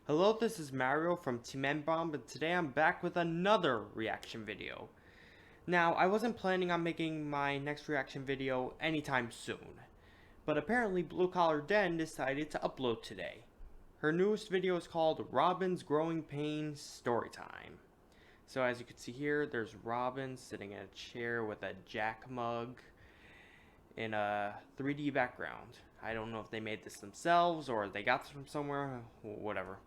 Hello, this is Mario from Team N-Bomb, and today I'm back with another reaction video. Now, I wasn't planning on making my next reaction video anytime soon, but apparently Blue Collar Den decided to upload today. Her newest video is called Robin's Growing Pains Storytime. So as you can see here, there's Robin sitting in a chair with a Jack mug in a 3D background. I don't know if they made this themselves or they got this from somewhere, whatever.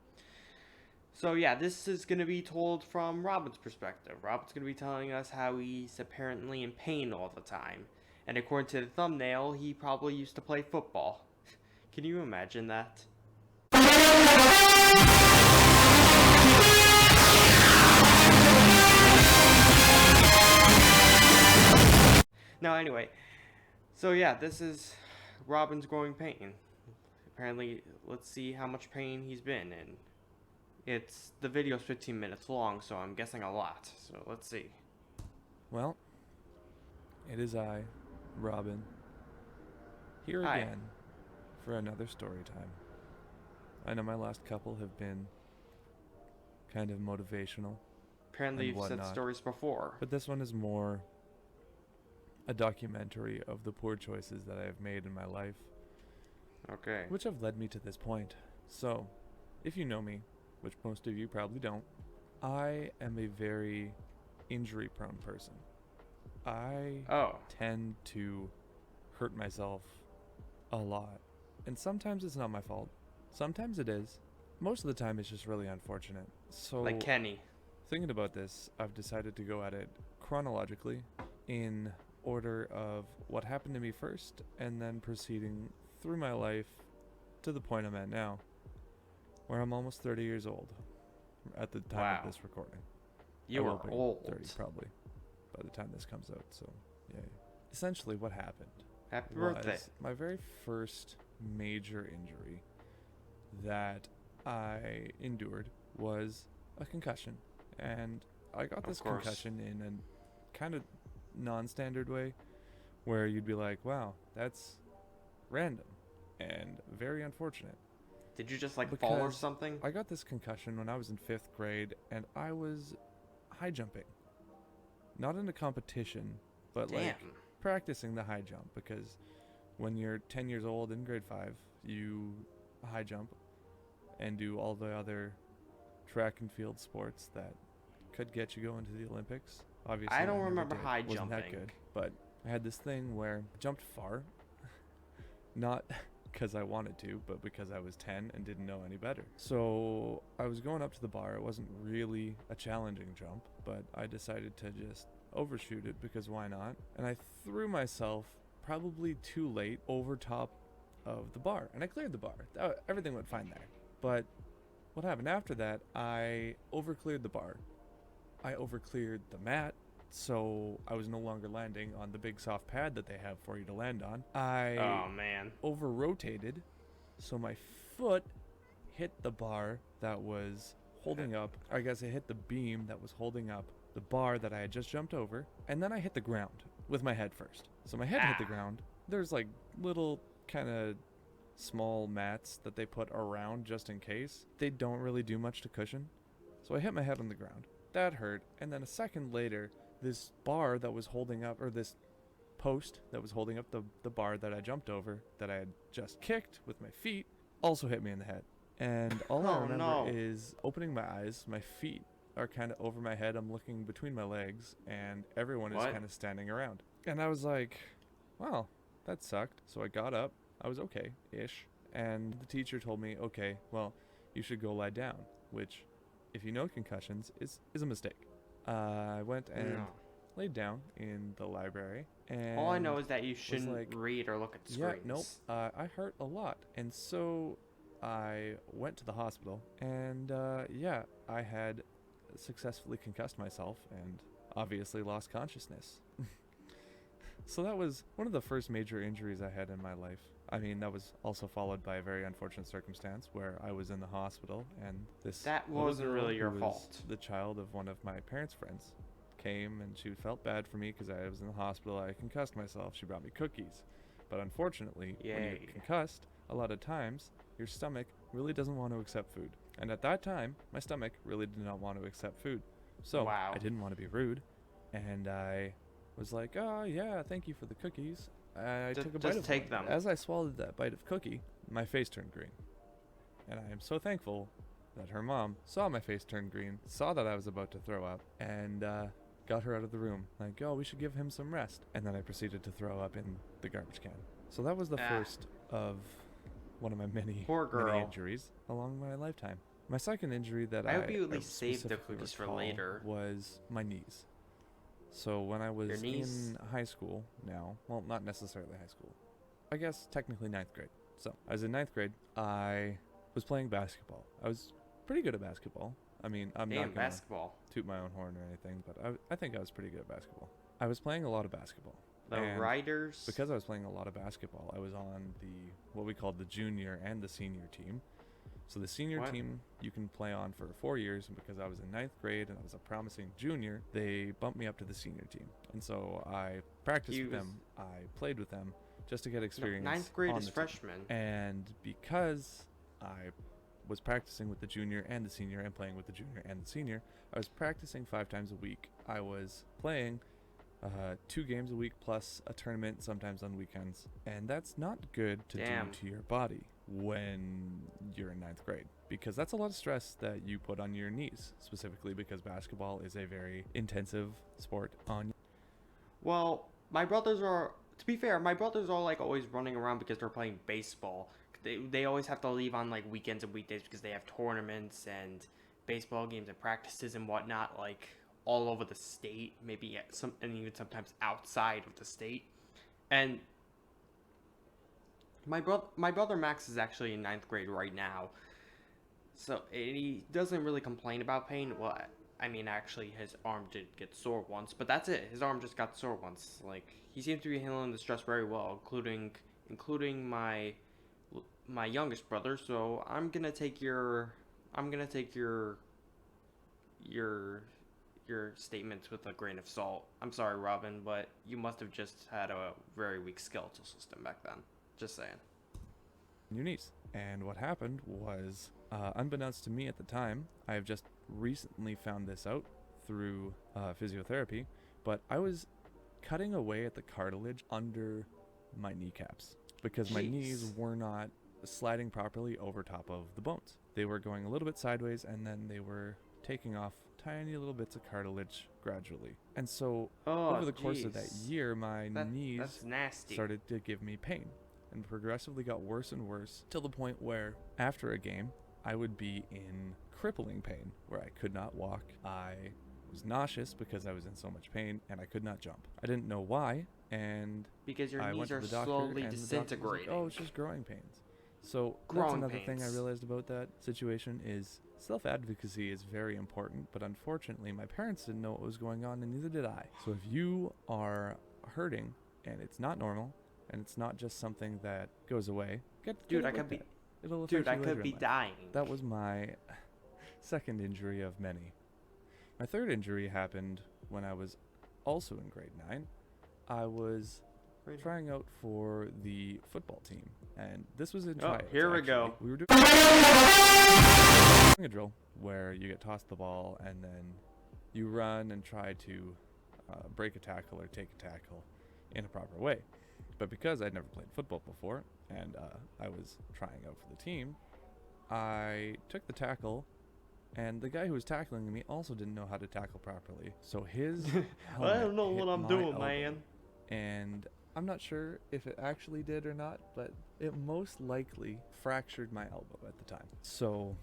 So yeah, this is going to be told from Robin's perspective. Robin's going to be telling us how he's apparently in pain all the time. And according to the thumbnail, he probably used to play football. Can you imagine that? Now anyway, so yeah, this is Robin's growing pain. Apparently, let's see how much pain he's been in. The video's 15 minutes long, so I'm guessing a lot. So let's see. Well, it is I, Robin, here Hi. again for another story time. I know my last couple have been kind of motivational, Apparently and you've said whatnot. stories before. But this one is more a documentary of the poor choices that I have made in my life, Okay. which have led me to this point. So, if you know me, which most of you probably don't, I am a very injury-prone person. I Oh. tend to hurt myself a lot. And sometimes it's not my fault. Sometimes it is. Most of the time it's just really unfortunate. So Like Kenny. thinking about this, I've decided to go at it chronologically in order of what happened to me first and then proceeding through my life to the point I'm at now, where I'm almost 30 years old at the time Wow. of this recording. You I will are be old. 30 probably by the time this comes out, so yay. Essentially what happened Happy was birthday. my very first major injury that I endured was a concussion. And I got this course. concussion in a kind of non-standard way where you'd be like, wow, that's random and very unfortunate. Did you just like fall or Because something? I got this concussion when I was in 5th grade and I was high jumping. Not in a competition, but Damn. like practicing the high jump, because when you're 10 years old in grade 5, you high jump and do all the other track and field sports that could get you going to the Olympics. Obviously, I don't never remember did. high Wasn't that jumping. good, but I had this thing where I jumped far, not because I wanted to, but because I was 10 and didn't know any better. So I was going up to the bar. It wasn't really a challenging jump, but I decided to just overshoot it because why not? And I threw myself probably too late over top of the bar, and I cleared the bar. Everything went fine there. But what happened after that, I overcleared the bar. I overcleared the mat, so I was no longer landing on the big soft pad that they have for you to land on. Oh man. Over-rotated, so my foot hit the bar that was holding up, I guess it hit the beam that was holding up the bar that I had just jumped over, and then I hit the ground with my head first. So my head hit the ground. There's like little kind of small mats that they put around just in case. They don't really do much to cushion. So I hit my head on the ground. That hurt, and then a second later, this bar that was holding up, or this post that was holding up the bar that I jumped over, that I had just kicked with my feet, also hit me in the head. And all I Oh, remember no. is opening my eyes, my feet are kind of over my head, I'm looking between my legs, and everyone is What? kind of standing around. And I was like, well, that sucked. So I got up, I was okay-ish, and the teacher told me, okay, well, you should go lie down, which, if you know concussions, is a mistake. I went and No. laid down in the library, and All I know is that you shouldn't like, read or look at screens. yeah, nope, I hurt a lot, and so I went to the hospital, and yeah, I had successfully concussed myself and obviously lost consciousness. So that was one of the first major injuries I had in my life. I mean, that was also followed by a very unfortunate circumstance where I was in the hospital, and this That little wasn't girl really your who was fault. the child of one of my parents' friends came, and she felt bad for me because I was in the hospital. I concussed myself. She brought me cookies. But unfortunately, when Yay. you're concussed, a lot of times your stomach really doesn't want to accept food. And at that time, my stomach really did not want to accept food. So Wow. I didn't want to be rude, and I was like, "Oh yeah, thank you for the cookies." I took a bite Just of take one. them. As I swallowed that bite of cookie, my face turned green. And I am so thankful that her mom saw my face turn green, saw that I was about to throw up, and got her out of the room. Like, oh, we should give him some rest. And then I proceeded to throw up in the garbage can. So that was the Ah. first of one of my many Poor girl. injuries along my lifetime. My second injury that I hope you at least saved the specifically cookies for recall later. was my knees. So when I was Your knees? in high school now, well, not necessarily high school, I guess technically ninth grade. So I was in ninth grade. I was playing basketball. I was pretty good at basketball. I mean, I'm Damn, not gonna basketball. toot my own horn or anything, but I think I was pretty good at basketball. I was playing a lot of basketball. The And Riders. because I was playing a lot of basketball, I was on what we called the junior and the senior team. So the senior What? team you can play on for 4 years, and because I was in ninth grade and I was a promising junior, they bumped me up to the senior team. And so I practiced with them, I played with them, just to get experience. Ninth grade on is the team. freshman. And because I was practicing with the junior and the senior and playing with the junior and the senior, I was practicing 5 times a week. I was playing 2 games a week plus a tournament sometimes on weekends, and that's not good to Damn. do to your body when you're in ninth grade, because that's a lot of stress that you put on your knees, specifically because basketball is a very intensive sport on. Well, my brothers are. To be fair, my brothers are like always running around because they're playing baseball. They always have to leave on like weekends and weekdays because they have tournaments and baseball games and practices and whatnot, like all over the state, maybe and even sometimes outside of the state. And my brother Max is actually in ninth grade right now, so he doesn't really complain about pain. Well, I mean, actually, his arm did get sore once, but that's it. His arm just got sore once. Like, he seems to be handling the stress very well, including my youngest brother. So I'm gonna take your statements with a grain of salt. I'm sorry, Robin, but you must have just had a very weak skeletal system back then. Just saying. Your knees. And what happened was, unbeknownst to me at the time, I have just recently found this out through physiotherapy, but I was cutting away at the cartilage under my kneecaps because my knees were not sliding properly over top of the bones. They were going a little bit sideways, and then they were taking off tiny little bits of cartilage gradually. And so over the course of that year, my knees That's nasty. started to give me pain and progressively got worse and worse till the point where after a game I would be in crippling pain where I could not walk. I was nauseous because I was in so much pain, and I could not jump. I didn't know why, and Because your I knees went to are the doctor, slowly and the doctor was disintegrating. like, oh, it's just growing pains. So Growing that's another thing I pains. realized about that situation is self-advocacy is very important, but unfortunately my parents didn't know what was going on, and neither did I. So if you are hurting and it's not normal and it's not just something that goes away, Dude, I could be. It'll Dude, I affect you later could in be life. dying. That was my second injury of many. My third injury happened when I was also in grade 9. I was trying out for the football team, and this was in tryouts. Here we actually. go. We were doing a drill where you get tossed the ball and then you run and try to break a tackle or take a tackle in a proper way. But because I'd never played football before and I was trying out for the team, I took the tackle, and the guy who was tackling me also didn't know how to tackle properly. So his helmet I don't know what hit I'm my doing, elbow, man. and I'm not sure if it actually did or not, but it most likely fractured my elbow at the time. So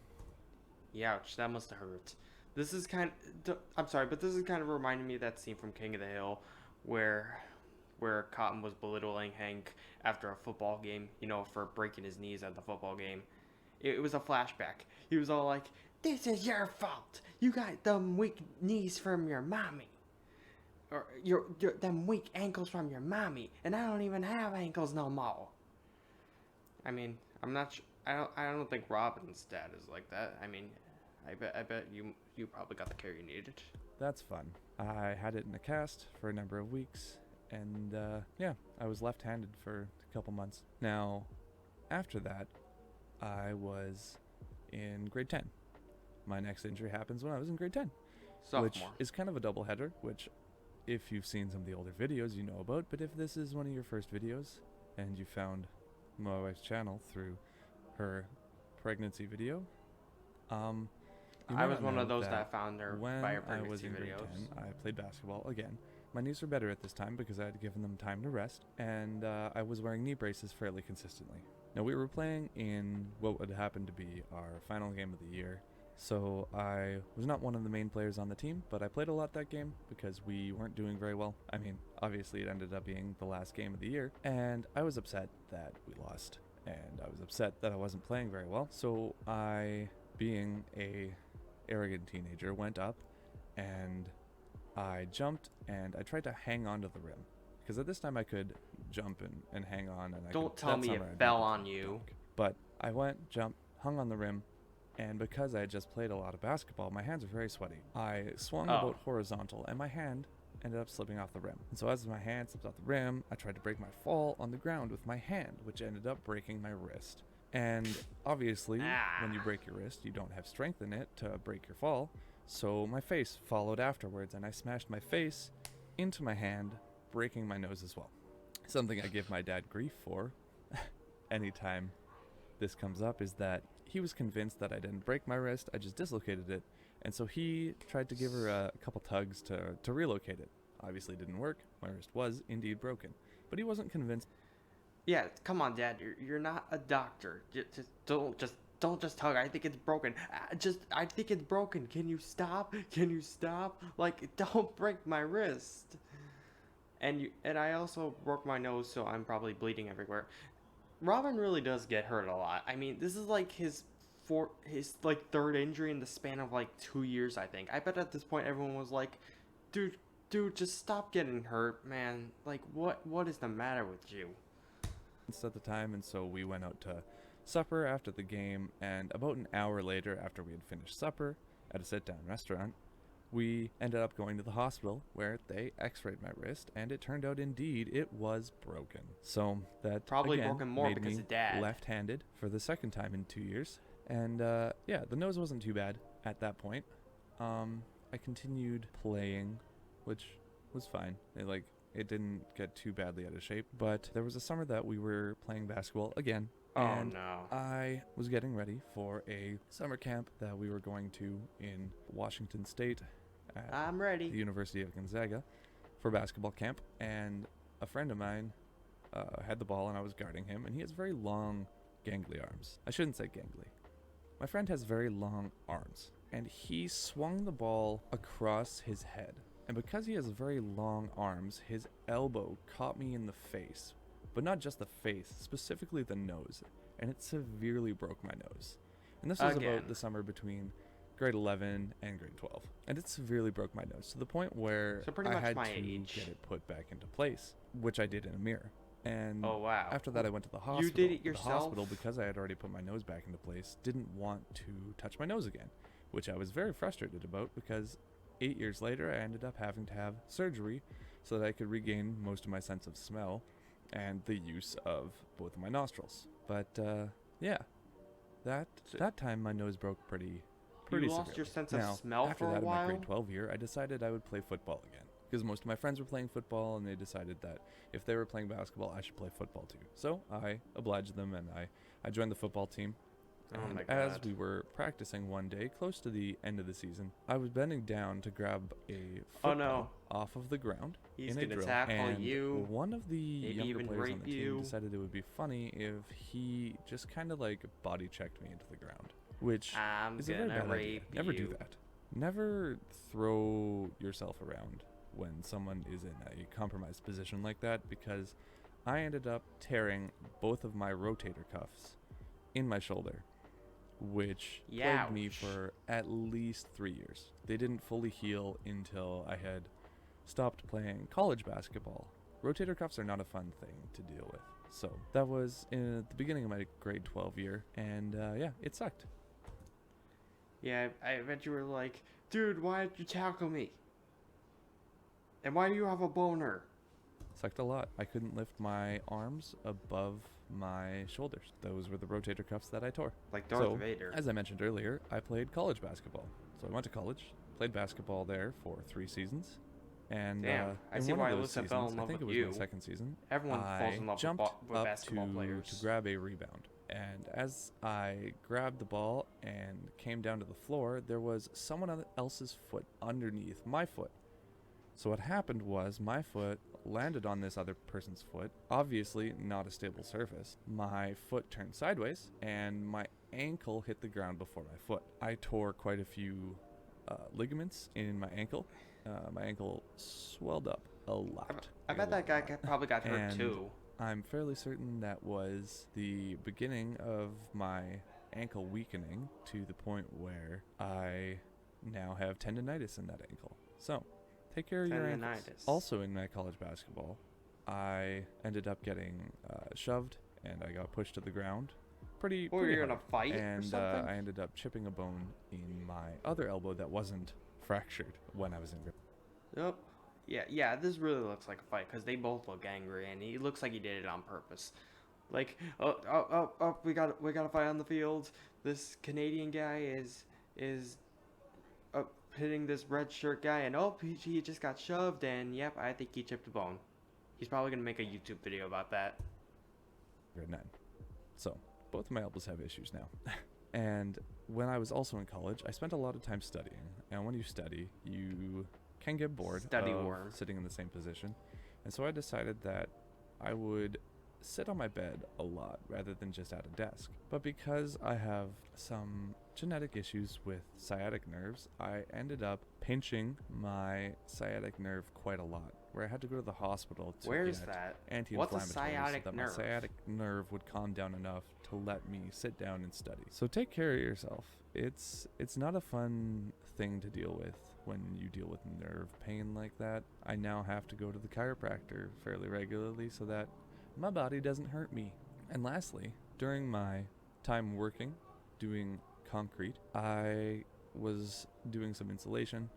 Ouch, that must have hurt. This is I'm sorry, but this is kind of reminding me of that scene from King of the Hill where Cotton was belittling Hank after a football game, for breaking his knees at the football game. It was a flashback. He was all like, "This is your fault. You got them weak knees from your mommy. Or them weak ankles from your mommy, and I don't even have ankles no more." I mean, I'm not sure. I don't think Robin's dad is like that. I mean, I bet you probably got the care you needed. that's fun. I had it in a cast for a number of weeks, and I was left-handed for a couple months. Now, after that, I was in grade 10, my next injury happens when I was in grade 10, which Sophomore. is kind of a double header, which if you've seen some of the older videos, you know about. But if this is one of your first videos and you found my wife's channel through her pregnancy video, you I might was not one know of those that that found her when by her I was pregnancy in grade videos. 10, I played basketball again. My knees were better at this time because I had given them time to rest, and I was wearing knee braces fairly consistently. Now, we were playing in what would happen to be our final game of the year, so I was not one of the main players on the team, but I played a lot that game because we weren't doing very well. I mean, obviously it ended up being the last game of the year, and I was upset that we lost, and I was upset that I wasn't playing very well, so I, being a arrogant teenager, went up and I jumped and I tried to hang on to the rim. Because at this time I could jump and hang on. And Don't that tell me summer it I'd fell never on you. dunk. But I went, jumped, hung on the rim, and because I had just played a lot of basketball, my hands were very sweaty. I swung about horizontal and my hand ended up slipping off the rim. And so as my hand slipped off the rim, I tried to break my fall on the ground with my hand, which ended up breaking my wrist. And obviously, when you break your wrist, you don't have strength in it to break your fall. So my face followed afterwards, and I smashed my face into my hand, breaking my nose as well. Something I give my dad grief for anytime this comes up is that he was convinced that I didn't break my wrist, I just dislocated it. And so he tried to give her a couple tugs to relocate it. Obviously it didn't work. My wrist was indeed broken. But he wasn't convinced. Yeah, come on, Dad. You're not a doctor. Don't just tug. I think it's broken. I think it's broken. Can you stop? Can you stop? Like, don't break my wrist. And I also broke my nose, so I'm probably bleeding everywhere. Robin really does get hurt a lot. I mean, this is like his third injury in the span of like 2 years, I think. I bet at this point everyone was like, dude, just stop getting hurt, man. Like, what is the matter with you? At the time, and so we went out to supper after the game, and about an hour later, after we had finished supper at a sit-down restaurant, we ended up going to the hospital where they x-rayed my wrist, and it turned out indeed it was broken. So that Probably again broken more made because me of Dad. left-handed for the second time in 2 years. And yeah, the nose wasn't too bad at that point. I continued playing, which was fine. It didn't get too badly out of shape, but there was a summer that we were playing basketball again. Oh And no. I was getting ready for a summer camp that we were going to in Washington State at I'm the ready. University of Gonzaga for basketball camp, and a friend of mine had the ball and I was guarding him, and he has very long gangly arms. I shouldn't say gangly. My friend has very long arms, and he swung the ball across his head. And because he has very long arms, his elbow caught me in the face. But not just the face, specifically the nose. And it severely broke my nose. And this was Again. about the summer between grade 11 and grade 12. And it severely broke my nose to the point where So pretty I much had my to age. get it put back into place, which I did in a mirror. And Oh wow. after that I went to the hospital. You did it but yourself? The hospital, because I had already put my nose back into place, didn't want to touch my nose again, which I was very frustrated about because 8 years later I ended up having to have surgery so that I could regain most of my sense of smell and the use of both of my nostrils. But yeah, that time my nose broke pretty You lost severely. your sense Now, of smell after for a that, in my while? grade 12 year, I decided I would play football again. Because most of my friends were playing football, and they decided that if they were playing basketball, I should play football too. So I obliged them, and I joined the football team. Oh And my as God. we were practicing one day, close to the end of the season, I was bending down to grab a Oh, football no. off of the ground He's in a gonna drill, tackle and you, one of the maybe younger even players on rape the team you. decided it would be funny if he just kind of like body checked me into the ground, which I'm is a very gonna bad idea. rape Never you. do that. Never throw yourself around when someone is in a compromised position like that, because I ended up tearing both of my rotator cuffs in my shoulder, which plagued me Youch. for at least 3 years. They didn't fully heal until I had stopped playing college basketball. Rotator cuffs are not a fun thing to deal with. So that was in the beginning of my grade 12 year, and yeah, it sucked. Yeah, I bet you were like, dude, why did you tackle me? And why do you have a boner? Sucked a lot. I couldn't lift my arms above my shoulders. Those were the rotator cuffs that I tore. Like Darth So, Vader. as I mentioned earlier, I played college basketball. So I went to college, played basketball there for 3 seasons. And Damn, I in see one why of those Alyssa fell seasons, in I love think it with was my you. second season, Everyone falls in I love jumped with up basketball players. to grab a rebound. And as I grabbed the ball and came down to the floor, there was someone else's foot underneath my foot. So what happened was my foot landed on this other person's foot, obviously not a stable surface. My foot turned sideways and my ankle hit the ground before my foot. I tore quite a few ligaments in my ankle. My ankle swelled up a lot. I bet that guy probably got hurt And too. I'm fairly certain that was the beginning of my ankle weakening to the point where I now have tendonitis in that ankle. So, take care of your ankles. Tendonitis. Also in my college basketball, I ended up getting shoved and I got pushed to the ground. Pretty Or you're in a hard. fight or And something? I ended up chipping a bone in my other elbow that wasn't fractured when I was in. Yep. Yeah, this really looks like a fight because they both look angry and he looks like he did it on purpose. Like, we got a fight on the field. This Canadian guy is hitting this red shirt guy and he just got shoved and yep, I think he chipped a bone. He's probably gonna make a YouTube video about that. Grade 9. So, both of my elbows have issues now. And when I was also in college, I spent a lot of time studying. And when you study, you can get bored Study of worm. sitting in the same position. And so I decided that I would sit on my bed a lot rather than just at a desk. But because I have some genetic issues with sciatic nerves, I ended up pinching my sciatic nerve quite a lot, where I had to go to the hospital to Where's get that? anti-inflammatories What's a so sciatic that nerve? my sciatic nerve would calm down enough to let me sit down and study. So take care of yourself. It's not a fun thing to deal with when you deal with nerve pain like that. I now have to go to the chiropractor fairly regularly so that my body doesn't hurt me. And lastly, during my time working, doing concrete, I was doing some insulation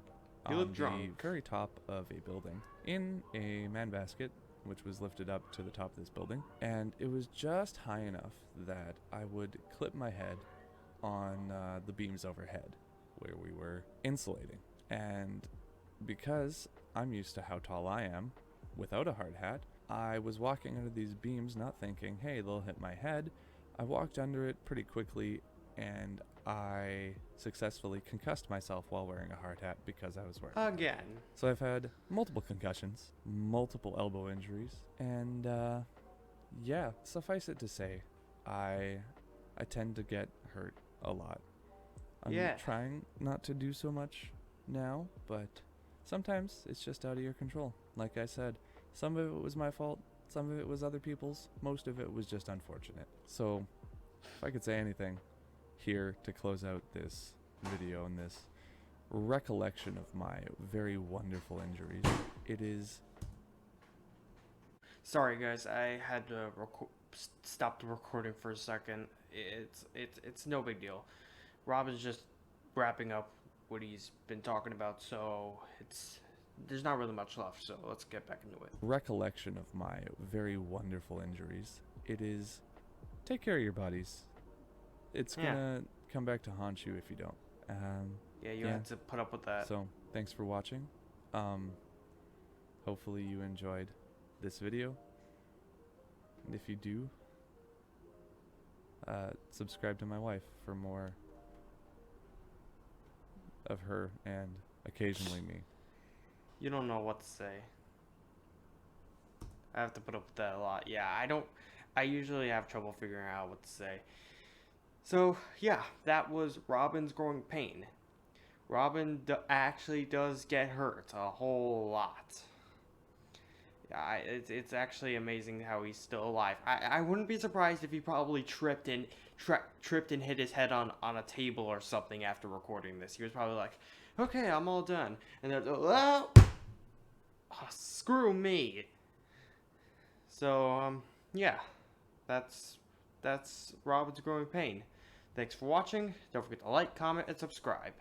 You on look the drunk. very top of a building in a man basket, which was lifted up to the top of this building. And it was just high enough that I would clip my head on the beams overhead where we were insulating. And because I'm used to how tall I am without a hard hat, I was walking under these beams not thinking, hey, they'll hit my head. I walked under it pretty quickly and I successfully concussed myself while wearing a hard hat because I was wearing it. Again. So I've had multiple concussions, multiple elbow injuries, and yeah, suffice it to say, I tend to get hurt a lot. I'm Yeah. trying not to do so much now, but sometimes it's just out of your control. Like I said, some of it was my fault, some of it was other people's, most of it was just unfortunate. So, if I could say anything here to close out this video and this recollection of my very wonderful injuries, it is... Sorry guys, I had to stop the recording for a second. It's no big deal. Rob is just wrapping up what he's been talking about, so there's not really much left, so let's get back into it. Recollection of my very wonderful injuries, it is... take care of your bodies. It's gonna come back to haunt you if you don't. Yeah, you have to put up with that. So, thanks for watching. Hopefully you enjoyed this video. And if you do, subscribe to my wife for more of her and occasionally me. You don't know what to say. I have to put up with that a lot. Yeah, I usually have trouble figuring out what to say. So, yeah, that was Robin's growing pain. Robin actually does get hurt a whole lot. Yeah, it's actually amazing how he's still alive. I wouldn't be surprised if he probably tripped and hit his head on a table or something after recording this. He was probably like, okay, I'm all done. And then, oh, screw me. So, yeah, that's Robin's growing pain. Thanks for watching. Don't forget to like, comment, and subscribe.